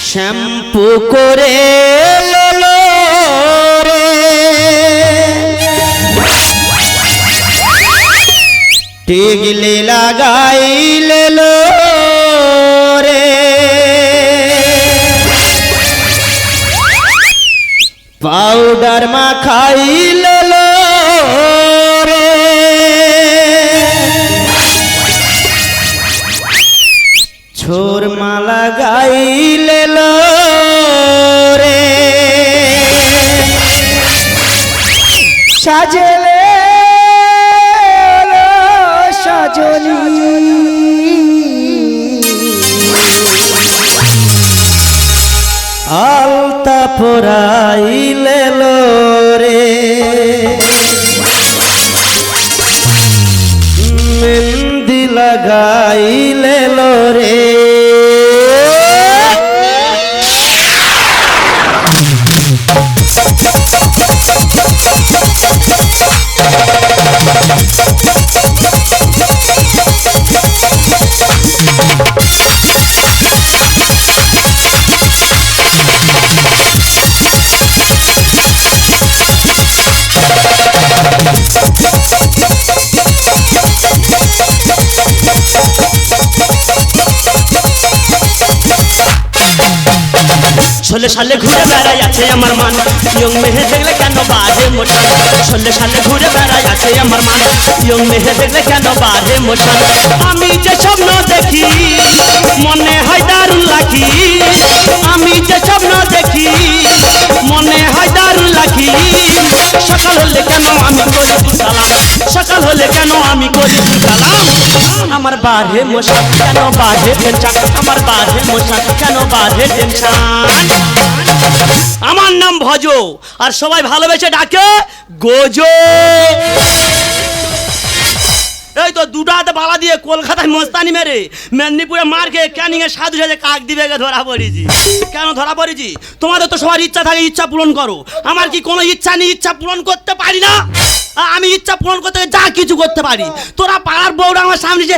Shampoo করে লো রে টিগলি লাগাইলে লো রে পাউডার মাখাইলে লো রে ছোর মালা গাইলে লো রে সাজলে সাজনি আলতা পরাইলে লো রে মেহেন্দি লাগাইলে লো রে ষোলে সালে ঘুরে বেড়াই আছে আমার মান ইয়ং মেহে দেখলে কেন বাড়ে মোশান ষোলে সালে ঘুরে বেড়াই আছে আমার মান ইয়ং মেহে দেখলে কেন বাড়ে মোশান আমি যে স্বপ্ন দেখি মনে হয় দারুণ লাগি আমি যে স্বপ্ন দেখি মনে হয় দারুণ লাগি সকাল হলে কেন আমি করি সালাম সকাল হলে কেন আমি করি সালাম আমার বাড়ে মোশান কেন বাড়ে টেনশন আমার বাড়ে মোশান কেন বাড়ে টেনশন আমার নাম ভজ আর সবাই ভালোবেসে ডাকে গোজো এই তো দুটো হাতে বালা দিয়ে কলকাতায় মস্তানি মেরে মেদিনীপুরে মার খেয়ে ক্যানিং এর সাধু সাজে কাক দিবে ধরা পড়েছি কেন ধরা পড়েছি তোমাদের তো সবার ইচ্ছা থাকে ইচ্ছা পূরণ করো আমার কি কোনো ইচ্ছা নেই ইচ্ছা পূরণ করতে পারি না আমি ইচ্ছা পূরণ করতে যা কিছু করতে পারি তোরা পাড়ার বউরা আমার সামনে যে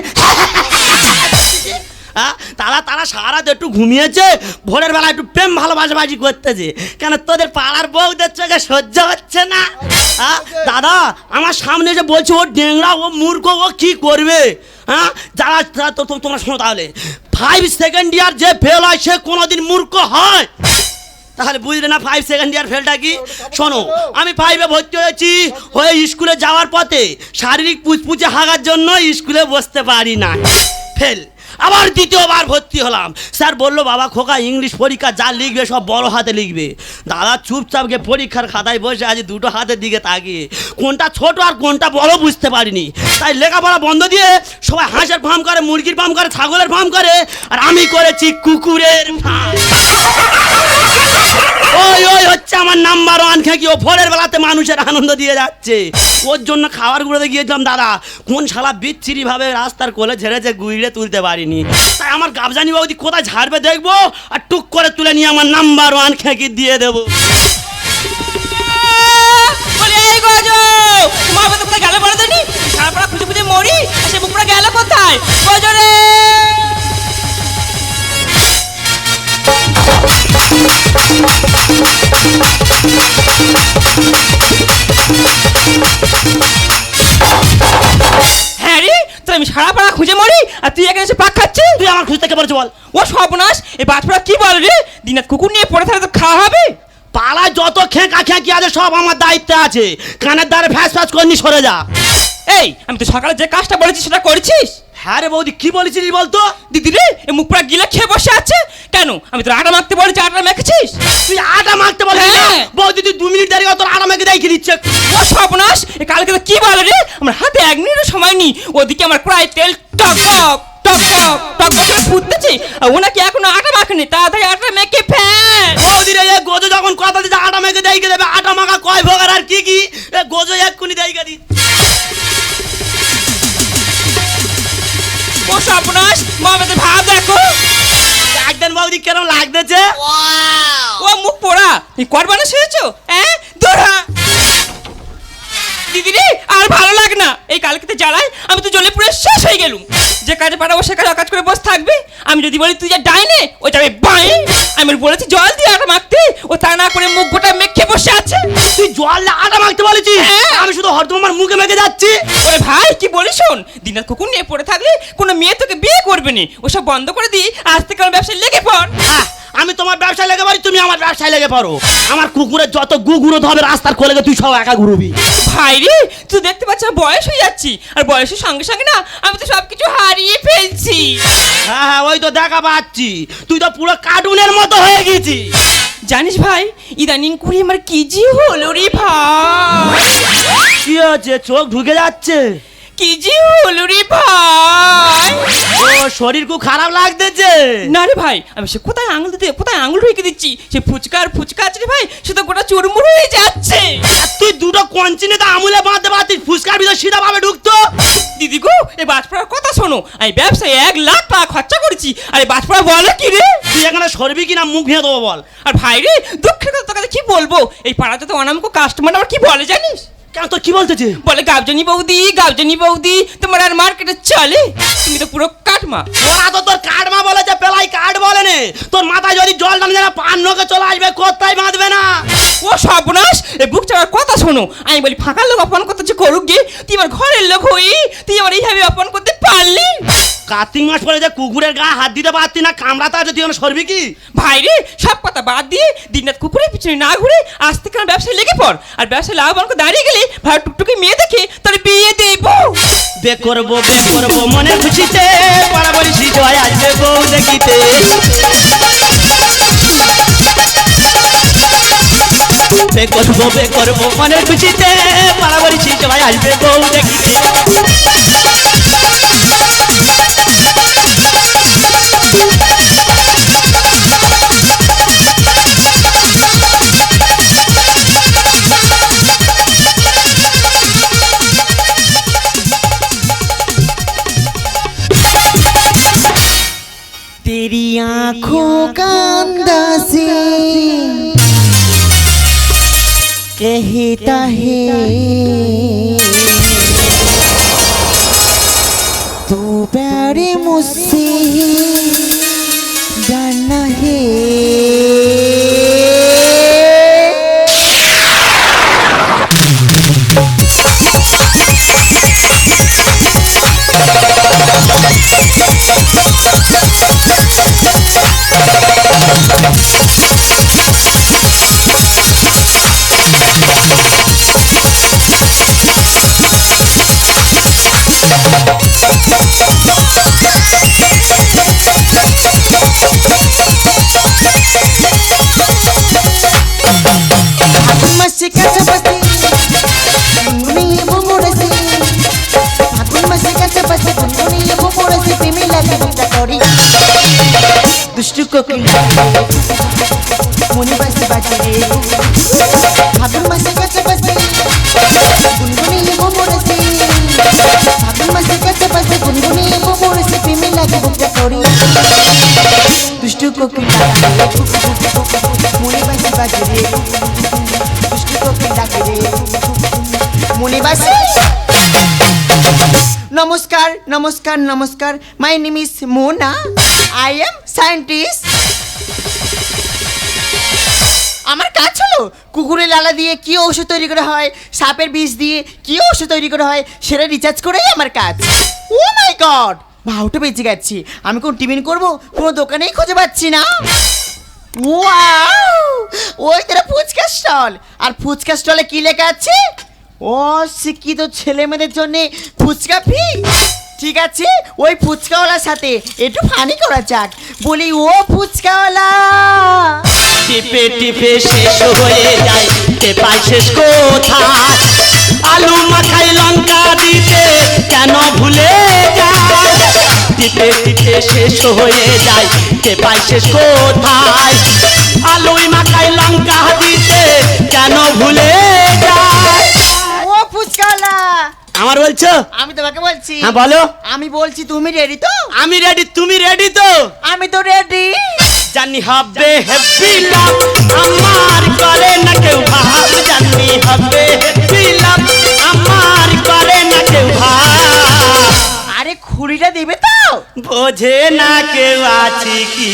তারা সারা রাত একটু ঘুমিয়েছে ভোরের বেলা একটু প্রেম ভালোবাসাবাজি করতেছে কেন তোদের পাড়ার বউদের চোখে সহ্য হচ্ছে না দাদা আমার সামনে যে বলছে ও ডেংরা ও মূর্খ ও কি করবে যারা তোমরা শোনো তাহলে 5 সেকেন্ড ইয়ার যে ফেল হয় সে কোনোদিন মূর্খ হয় তাহলে বুঝলে না 5 সেকেন্ড ইয়ার ফেলটা কি শোনো আমি 5-এ ভর্তি হয়েছি হয়ে স্কুলে যাওয়ার পথে শারীরিক পুচপুচে হাগার জন্য স্কুলে বসতে পারি না ফেল আবার দ্বিতীয়বার ভর্তি হলাম স্যার বললো বাবা খোকা ইংলিশ পরীক্ষা যা লিখবে সব বড় হাতে লিখবে দাদা চুপচাপকে পরীক্ষার খাতায় বসে আজ দুটো হাতের দিকে তাকিয়ে কোনটা ছোট আর কোনটা বড় বুঝতে পারিনি তাই লেখাপড়া বন্ধ দিয়ে সবাই হাঁসের ফার্ম করে মুরগির ফার্ম করে ছাগলের ফার্ম করে আর আমি করেছি কুকুরের ফার্ম ওই ওই হচ্ছে আমার নাম্বার 1 খেকি ও ভোরের বেলাতে মানুষের আনন্দ দিয়ে যাচ্ছে ওর জন্য খাবার গুঁড়োতে গিয়েছিলাম দাদা কোন শালা বিচ্ছিরি ভাবে রাস্তার কোলে ঝেড়েছে গুইড়ে তুলতে পারিনি তাই আমার গাবজানি বৌদি কোথায় ঝাড়বে দেখবো আর টুক করে তুলে নিয়ে আমার নাম্বার 1 খেকি দিয়ে দেবো খুঁজে খুঁজে মরি সে বুকটা গেল কোথায় গজরে হ্যাঁ রে তোর আমি সারা পাড়া খুঁজে মরি আর তুই এখানে এসে পাক খাচ্ছিস তুই আমার খুঁজতে কে বলছো বল ও সর্বনাশ এই বাজপাড়া কি বল রে দিনাত কুকুর নিয়ে পড়ে থাকলে তো খাওয়া হবে পাড়ায় যত খেঁকা খেঁকি আছে সব আমার দায়িত্বে আছে কানের দ্বারে ফ্যাস ফ্যাস করনি সরে যা এই আমি তো সকালে যে কাজটা বলেছি সেটা করেছিস হ্যাঁ রে বৌদি কি বলেছিস বলতো দিদি রে এই মুখ পুরা গিলে খেয়ে বসে আছে কেন আমি তোর আটা মাখতে বলেছি আটা মেখেছিস তুই আটা মাখতে বলেছিস বৌদি তুই 2 মিনিট দেরি করে তোর আটা মেখে দেখিয়ে দিচ্ছে ও সর্বনাশ এ কালকে তো কি বলে রে আমার হাতে 1 মিনিটও সময় নেই ওদিকে আমার প্রায় তেল টক টক টক টক টক করে ফুটতেছে আর ওনাকে এখনো আটা মাখেনি তাড়াতাড়ি আটা মেখে ফেল বৌদি রে গোজো যখন কথা দিতে আটা মেখে দেখিয়ে দেবে আটা মাখা কয় ভোগার আর কি কি গোজো এক্ষুনি দেখিয়ে দি ও সর্বনাশ মামাদের ভাব দেখো একদিন বৌদি কেরম লাগতেছে ও মুখ পোড়া তুই করবা না শিখেছো হ্যাঁ দৌড়া দিদি রে আর ভালো লাগে না, এই কালকেতে জ্বালায় আমি তো জ্বলে পুরো শেষ হয়ে গেলুম। যে কাজে পাঠাবো সে কাজে অকাজ করে বসে থাকবে। আমি যদি বলি তুই যা ডাইনে, ও যাবে বাঁয়ে। আমি ওর বলেছি জল দিয়ে আটা মাখতে, ও তা না করে মুখ গোটা মেখে বসে আছে। তুই জল দিয়ে আটা মাখতে বলেছিস? হ্যাঁ। আমি শুধু হরদম আমার মুখে মেখে যাচ্ছি। ওরে ভাই কি বলিস শোন, দিনাত কুকুর নিয়ে পড়ে থাকলে কোনো মেয়ে তোকে বিয়ে করবে না। ওসব বন্ধ করে দিয়ে আজ থেকে আমার ব্যবসায় লেগে পড়। হ্যাঁ, আমি তোমার ব্যবসায় লেগে পারি, তুমি আমার ব্যবসায় লেগে পারো। আমার কুকুরের যত গুগুরো হবে রাস্তার কোলে তুই সব একা ঘুরবি। ভাই রে তুই দেখতে পাচ্ছিস না বয়স হয়ে যাচ্ছি, আর বয়সের সঙ্গে সঙ্গে না আমি তো সবকিছু হারিয়ে ফেলছি। হ্যাঁ হ্যাঁ, ওই তো দেখা পাচ্ছি, তুই তো পুরো কার্টুনের মতো হয়ে গেছিস। জানিস ভাই ইদানিং করে আমার কি জি হলো রে ভাই। কি হচ্ছে? চোখ ঢুকে যাচ্ছে। কি জি হলো রে ভাই। ও শরীর খুব খারাপ লাগতেছে। না রে ভাই, আমি সে কোথায় আঙুল দিতে কোথায় আঙুল ঢুকে দিচ্ছি, সে ফুচকা আর ফুচকা আছে রে ভাই, সে তো গোটা চুরমুর হয়ে যাচ্ছে। আর তুই দুটো কঞ্চিনে তো আমুলে বাঁধতে পারতিস, ফুচকার ভিতর সিধা ভাবে ঢুকতো। দিদি গো এই বাজপাড়ার কথা শোনো, আমি ব্যবসায় 1 লাখ টাকা খরচা করেছি, আর এই বাজপাড়া বলে কি রে? তুই এখানে সরবি কিনা মুখ ভেঙে দেবো বল। আর ভাই রে দুঃখের কথা তোর কাছে কি বলবো, এই পাড়াতে তো অনামক কাস্টমার আমার কি বলে জানিস? কেন তোর কি বলতেছে? বলে গাবজানি বৌদি তোমার আর মার্কেটে চলে, তুমি তো পুরো কাটমা। ওরা তো তোর কাঠমা বলেছে, পেলাই কাঠ বলে নে। তোর মাথায় যদি জল টানে যারা পান নকে চলে আসবে, কোথায় বাঁধবে না। ও সর্বনাশ, এই বুক চাওয়ার কথা শোনো, আমি বলি ফাঁকা লোক অপমান করতেছে করুক গে, তুই আমার ঘরের লোক হই, তুই আমার এইভাবে অপমান করতে পারলি? কার্তিক মাস পরে যে কুকুরের গায়ে হাত দিতে পারতি না, কামড়াতে আছে, তুই সরবি কি? ভাই রে সব কথা বাদ দিয়ে দিনরাত কুকুরের পিছনে না ঘুরে আজ থেকে আমার ব্যবসায় লেগে পড়, আর ব্যবসায় লাভবান করে দাঁড়িয়ে গেলে ভাই টুকটুকি মেয়ে দেখে তোর বিয়ে দেবো। বে করবো মনে খুশিতে, বরাবরই সিজয় আসবে বউ দেখিতে। বে করবো মনে খুশিতে, বরাবরই সিজয় আসবে বউ দেখিতে। तेरी आंखों का अंदाज़े कहता है तू प्यारे मुझसे डरना है। दुष्टु को मुनि बस बाजे भागुन मसे कच्चे बसे गुनगुनी वो मोरसे भागुन मसे कच्चे बसे गुनगुनी वो मोरसे प्रेमी लगे बुक तोड़ी दुष्टु को मुनि बस बाजे दुष्टु को मुनि बस। नमस्कार नमस्कार नमस्कार, my name is Mona, I am scientist. আমার কাজ হলো কুকুরের লালা দিয়ে কি ঔষধ তৈরি করা হয়, সাপের বিষ দিয়ে কি ঔষধ তৈরি করা হয় সেটা রিসার্চ করেই আমার কাজ। ও মাই গড, ভাউটা বেঁচে গেছি। আমি কোন টিফিন করব কোনো দোকানেই খুঁজে পাচ্ছি না। ওয়াও, ওই তোরা ফুচকা স্টল, আর ফুচকা স্টলে কি লেখা আছে? অশিক্ষিত ছেলে মেয়েদের জন্য ফুচকা ফ্রি। ঠিক আছে, ওই ফুচকাওয়ালার সাথে একটু ফানি করা যাক। বলি ও ফুচকাওয়ালা, টিপে টিপে শেষ হয়ে যায়, টেপাই শেষ কোথায়? আলু মাখাই লঙ্কা দিতে কেন ভুলে যায়? টিপে টিপে শেষ হয়ে যায়, টেপাই শেষ কোথায়? আলু মাখাই লঙ্কা দিতে কেন ভুলে যায়? ও ফুচকাওয়ালা, আমার বলছো? আমি তোমাকে বলছি। হ্যাঁ বলো। আমি বলছি তুমি রেডি তো? আমি রেডি, তুমি রেডি তো? আমি তো রেডি। জানি হবে হ্যাপি লাভ, আমার করে না কেউ ভাব। জানি হবে হ্যাপি লাভ, আমার আরে খুঁড়িটা দেবে তো? বোঝে না কেউ আছে কি।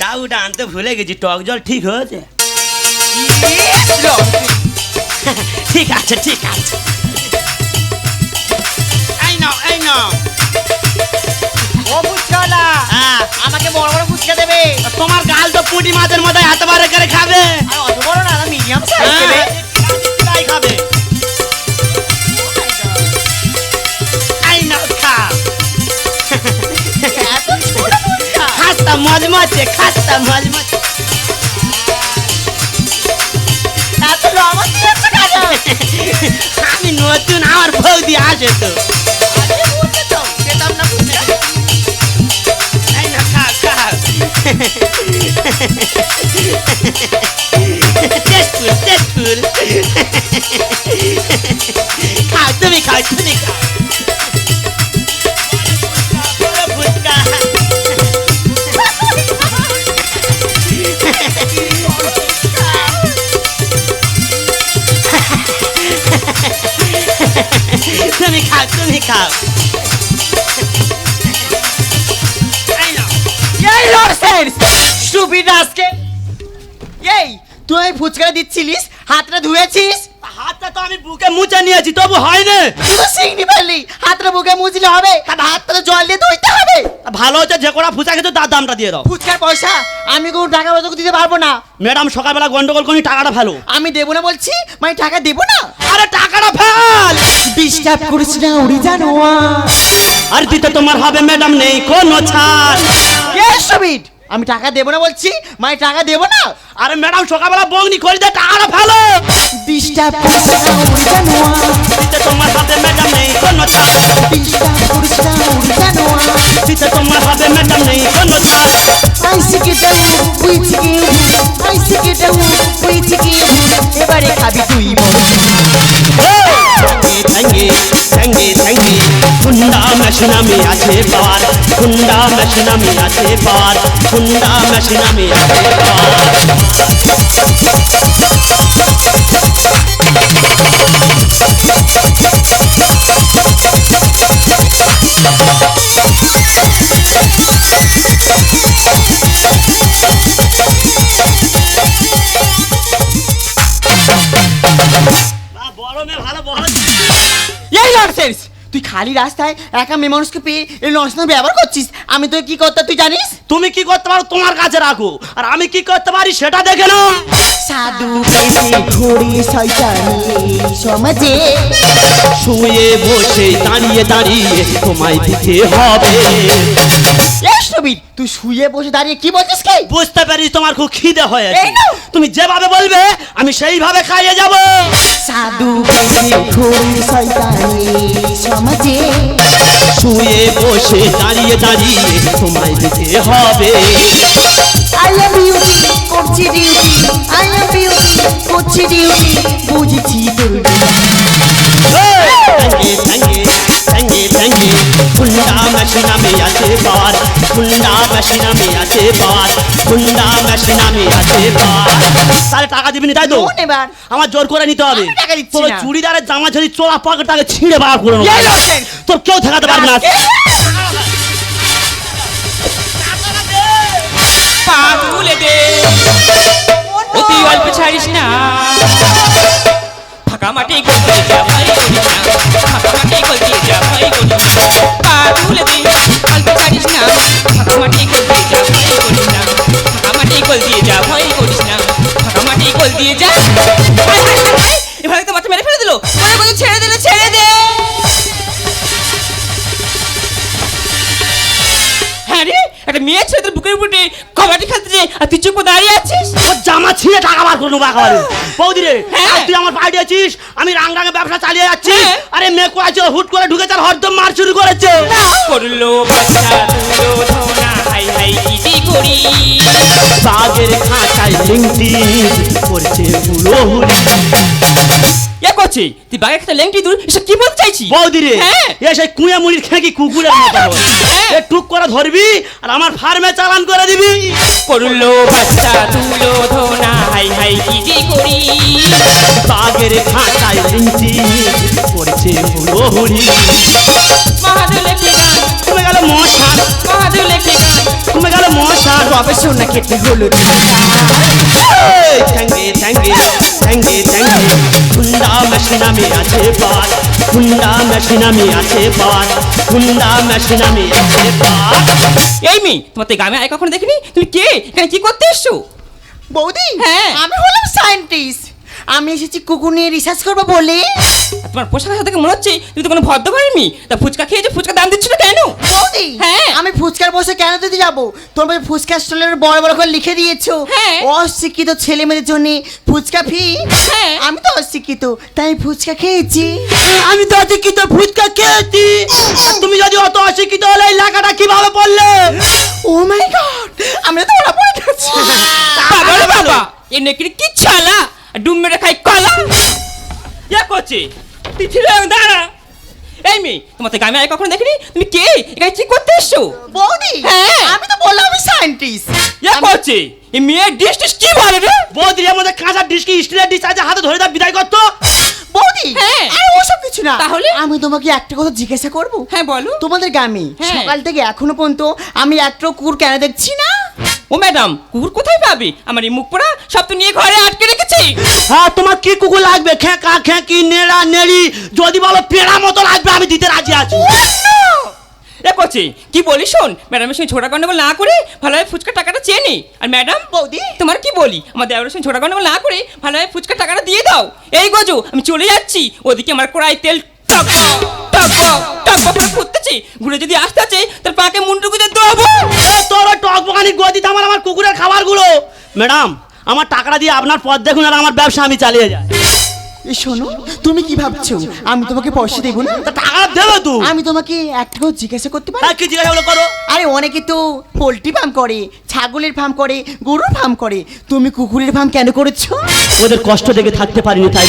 ডাউটা আনতে ভুলে গেছি, টক জল ঠিক হয়েছে? ঠিক আছে ঠিক আছে, এই নাও এই নাও। ও ফুচকাওয়ালা, হ্যাঁ, আমাকে বড় বড় ফুচকা দেবে। তোমার গাল তো পুঁটি মাছের মতো এত বড় করে খাবে। আর অত বড় না, মিডিয়াম সাইজ হ্যাঁ, দেবে। তাই খাবে। এই নাও খাও। এত ছোট ফুচকা? খাস্তা মজমজে, খাস্তা মজমজে। এত লবণ দিয়েছো কেন? আমি নতুন, আমার বৌদি আসে তো। আরে বলতে তো, খেতাম না ফুচকা। এই না খাও খাও। Tasteful tasteful. খাও তুমি খাও তুমি খাও। বড় ফুচকা। তুমি খাও তুমি খাও। এই নাও। এই নরসেন্স, স্টুপিড রাস্কেল। এই তুই ওই ফুচকা দিচ্ছিলিস, হাতটা ধুয়েছিস? হাতটা তো আমি বুকে মুছে নিয়েছি, তবু হয়নি। তুই তো শিখনি পারলি, হাতটা বুকে মুছলে হবে? হাতটা তো জল দিয়ে ধুইতে হবে। ভালো হচ্ছে যে কটা ফুচকা খেতে তার দামটা দিয়ে দাও। ফুচকার পয়সা আমি কোনো টাকা পয়সা দিতে পারবো না। ম্যাডাম সকালবেলা গন্ডগোল করি, টাকাটা ফেলো। আমি দেবো না বলছি, মানে টাকা দেবো না। আরে টাকাটা ফেল। ডিস্টার্ব করিস না উড়ি জানোয়ার। আর দিতে তোমার হবে ম্যাডাম, নেই কোনো ছাড়। স্টুপিড, আমি টাকা দেবো না বলছি, মানে টাকা দেবো না। আরে ম্যাডাম সকালবেলা বগনি করে দে, টাকাটা ফেলো। ডিস্টার্ব করিস না উড়ি জানোয়ার। দিতে তোমার হবে ম্যাডাম, নেই কোনো ছাড়। ডিস্টার্ব করিস না উড়ি জানোয়ার। দিতে তোমার হবে ম্যাডাম, নেই কোনো ছাড়। I sick it down, we sick it, I sick it down, we sick it. এবারে খাবি তুই বল। থ্যাঙ্গে থ্যাঙ্গে থ্যাঙ্গে, হুন্ডা মেশিন আমি আছে পাওয়ার। হুন্ডা মেশিন আমি আছে পাওয়ার। হুন্ডা মেশিন আমি আছে পাওয়ার। বড় মেয়ে ভালো বড়। এই নরসেন্স, তুই খালি রাস্তায় একা মেয়ে মানুষকে পেয়ে এই নরসেন্স ব্যবহার করছিস। আমি তো কি করতে তুই জানিস? তুমি কি করতে পারো তোমার কাছে রাখো, আর আমি কি করতে পারি সেটা দেখে নাও। সাধু পেশে ঘুরি শয়তানি সমাজে, শুয়ে বসে দাঁড়িয়ে দাঁড়িয়ে তোমায় দিতে হবে। স্টুপিড, তুই শুয়ে বসে দাঁড়িয়ে কি বলছিস কি? বুঝতে পারি তোমার খুব খিদে হয়েছে। এই নাও। তুমি যেভাবে বলবে আমি সেইভাবে খাইয়ে যাব। সাধু পেশে ঘুরি শয়তানি সমাজে, শুয়ে বসে দাঁড়িয়ে দাঁড়িয়ে তোমায় দিতে হবে। I love you, করছি ডিউটি, I love you, করছি ডিউটি, বুঝেছি তোর থ্যাঙ্গে থ্যাঙ্গে থ্যাঙ্গে থ্যাঙ্গে, হুন্ডা মেশিন আমি আছে পাওয়ার। হুন্ডা মেশিন আমি আছে পাওয়ার। হুন্ডা মেশিন আমি আছে পাওয়ার। তাহলে টাকা দিবি তাই তো? লোন এবার। আমার জোর করে নিতে হবে। আমি টাকা দিচ্ছি তোর না। চুড়িদারের জামা যদি চোরা পকেটটাকে ছিঁড়ে বার করে নেবো। এই নরসেন্স। তোর কেউ ঠেকাতে পারবে না। পা তুলে দে, অতি অল্প ছাড়িস না। ফাঁকা মাটি গলতে যা ভাই করিস না। ফাঁকা মাটি গলতে যা ভাই করিস না। পা তুলে দে, অল্প ছাড়িস না। ফাঁকা মাটি গলতে যা ভাই করিস না। ফাঁকা মাটি গলতে যা ভাই করিস না। ফাঁকা মাটি গলতে যা। এভাবে তো বাচ্চা মেরে ফেলে দিল। মনে করছে ছেড়ে দিলে ছেড়ে দে। হ্যাঁ রে, একটা মেয়ে ছেলে তোর বুকের উপরে কবাডি খেলতেছে আর তুই চুপ করে দাঁড়িয়ে আছিস। তোর জামা ছিঁড়ে টাকা বার করে নেবো একেবারে। বৌদি রে, হ্যাঁ। আজ তুই আমার বাড়ি আছিস, আমি রাং রাঙে ব্যবসা চালিয়ে যাচ্ছি। হ্যাঁ। আরে মেয়ে কোয়াছে হুট করে ঢুকেছে আর হরদম মার শুরু করেছে। করলো বাচ্চা তুলো ধোনা হাই হাই হাই কি যে করি। বাঘের খাঁচায় লিংটি করছে বুড়ো হরি। এ করছে তুই বাঘের খাঁচায় লেংটি দূর এসব কি বলতে চাইছি? বৌদি রে হ্যাঁ। এ সেই কুঁয়া মুড়ির খেঁকি কুকুরের মতো হ্যাঁ। এ টুক করে ধরবি আর আমার ফার্মে চালান করে দিবি। করলো বাচ্চা তুলো ধোনা হাই হাই কি যে করি। বাঘের খাঁচায় লিংটি করছে বুড়ো হরি। মহাদেব লেখে গান, কমে গেল মশান, মহাদেব লেখে গান। কমে গেল মশান। তবে সোনা খেতে হলো থ্যাঙ্গে থ্যাঙ্গে থ্যাঙ্গে থ্যাঙ্গে হুন্ডা মেশিনামি আছে বাদ, হুন্ডা মেশিনামি আছে বাদ, হুন্ডা মেশিনামি আছে বাদ। এই মেয়ে তোমার তো গ্রামে আয় কখনো দেখিনি, তুমি কে এখানে কি করতে এসছো? বৌদি হ্যাঁ। আমি হলাম সায়েন্টিস্ট। আমি এসেছি কুকুর নিয়ে রিসার্চ করবো বলে। আর তোমার পোশাক আশাক দেখে মনে হচ্ছে তুমি তো কোনো ভদ্র করেনি। তা ফুচকা খেয়েছো, ফুচকা দাম দিচ্ছ না কেন? বৌদি হ্যাঁ। আমি ফুচকার বসে কেন দিতে যাবো? তোমার ফুচকা স্টলের বড় বড় করে লিখে দিয়েছো হ্যাঁ। অশিক্ষিত ছেলে মেয়েদের জন্য ফুচকা ফ্রি। হ্যাঁ। আমি তো অশিক্ষিত তাই ফুচকা খেয়েছি। আমি তো অশিক্ষিত ফুচকা খেয়েছি। আর তুমি যদি অত অশিক্ষিত হলে এই লেখাটা কিভাবে পড়লে? ও মাই গড, আমরা তো ওরা পড়ে গেছি। বাবা রে বাবা, এ নেকি কি ছালা ডুম মেরে খাই কলা। ইয়া করছে তুই ছিল দাঁড়া। এই মেয়ে তোমার তো গ্রামে আয় কখনো দেখিনি, তুমি কে এখানে কি করতে এসছো? বৌদি হ্যাঁ। আমি তো বললাম আমি সায়েন্টিস্ট। ইয়া করছে এই মেয়ের ডিশ টিশ কি বলে রে? বৌদির এর মধ্যে কাঁচা ডিশ কি স্টিলের ডিশ আছে, হাতে ধরে দাও বিদায় করতো। বৌদি হ্যাঁ। আরে ওসব কিছু না। তাহলে? আমি তোমাকে একটা কথা জিজ্ঞাসা করবো। হ্যাঁ বলো। তোমাদের গ্রামে হ্যাঁ। সকাল থেকে এখনো পর্যন্ত আমি একটা কুকুর কেন দেখছি না? ও ম্যাডাম কুকুর কোথায় পাবে? আমার এই মুখ পোড়া সব তো নিয়ে ঘরে আটকে রেখেছি। হ্যাঁ তোমার কি কুকুর লাগবে? খেঁকা খেঁকি নেড়া নেড়ি যদি বলো পেড়া মতো লাগবে আমি দিতে রাজি আছি। এ করছে কি বলি শোন, ম্যাডামের সঙ্গে ছোটা গন্ডগোল না করে ভালোভাবে ফুচকার টাকাটা চেয়ে নি। আর ম্যাডাম বৌদি তোমার কি বলি, আমার দেওয়ারের সঙ্গে ছোটা গন্ডগোল না করে ভালোভাবে ফুচকার টাকাটা দিয়ে দাও। এই গজো আমি চলে যাচ্ছি, ওদিকে আমার কড়াই তেল টক টক টক করে ফুটতেছি। ঘুরে যদি আসতে আছে তার পাকে মুন্ডু গুঁজে দেবো। এ তোর ওই টকবকানি গদিতে আমার কুকুরের খাবারগুলো। ম্যাডাম আমার টাকাটা দিয়ে আপনার পথ দেখুন আর আমার ব্যবসা আমি চালিয়ে যাই। এই শোনো, তুমি কি ভাবছো আমি তোমাকে পয়সা দেবো না? তা টাকা দেবে তো? আমি তোমাকে একটা কথা জিজ্ঞাসা করতে পারি? কি জিজ্ঞাসা হলো করো। আরে অনেকে তো পোল্ট্রি ফার্ম করে, ছাগলের ফার্ম করে, গরুর ফার্ম করে, তুমি কুকুরের ফার্ম কেন করেছো? ওদের কষ্ট দেখে থাকতে পারিনি তাই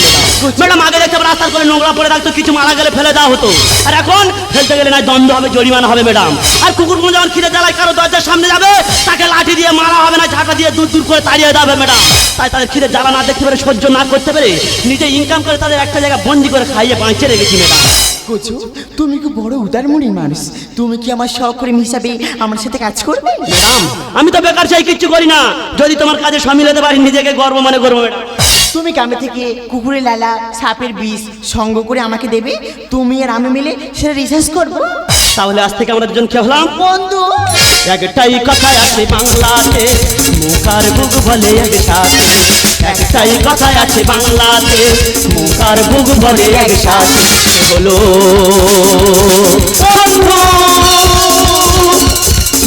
ম্যাডাম। আগে দেখতে রাস্তার করে নোংরা পড়ে থাকতো, কিছু মারা গেলে ফেলে দেওয়া হতো। আর এখন ফেলতে গেলে না দণ্ড হবে, জরিমানা হবে ম্যাডাম। আর কুকুরগুলো যখন খিদে জ্বালায় কারো দরজার সামনে যাবে তাকে লাঠি দিয়ে মারা হবে না, ঝাঁটা দিয়ে দূর দূর করে তাড়িয়ে দেবে ম্যাডাম। তাই তাদের খিদে জ্বালা না দেখতে পারে, সহ্য না করতে পারে, নিজে ইনকাম করে তাদের একটা জায়গায় বন্দি করে খাইয়ে বাঁচিয়ে রেখেছি ম্যাডাম। কোচু তুমি কি বড় উদারমণির মানুষ, তুমি কি আমার সহকর্মী হিসাবে আমার সাথে কাজ করবে? ম্যাডাম আমি তো বেকার চাই কিচ্ছু করি না, যদি তোমার কাজে সামিল হতে পারি নিজেকে গর্ব মনে করবো ম্যাডাম। তুমি গ্রামে থেকে কুকুরের লালা সাপের বিষ সংগ্রহ করে আমাকে দেবে, তুমি আর আমি মিলে সেটা রিসার্চ করবো। তাহলে আজ থেকে আমরা দুজন কে হলাম বন্ধু। একটাই কথাই আছে বাংলাতে, মুখার বুক বলে একসাথে। একটাই কথাই আছে বাংলাতে, মুখার বুক বলে একসাথে। হলো বন্ধু,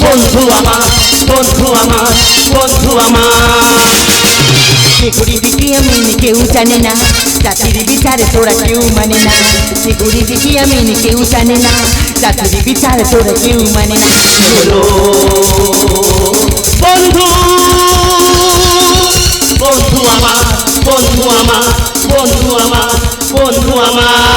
বন্ধু আমার, বন্ধু আমার, বন্ধু আমার। চিকুরি দিকে আমি কেউ জানে না, জাতির বিচার তোরা কেউ মানে না। চিকুরি দিকে আমি কেউ জানে না, জাতির বিচার তোরা কেউ মানে না। হলো বন্ধু, বন্ধু আমার, বন্ধু আমার, বন্ধু আমার, বন্ধু আমার।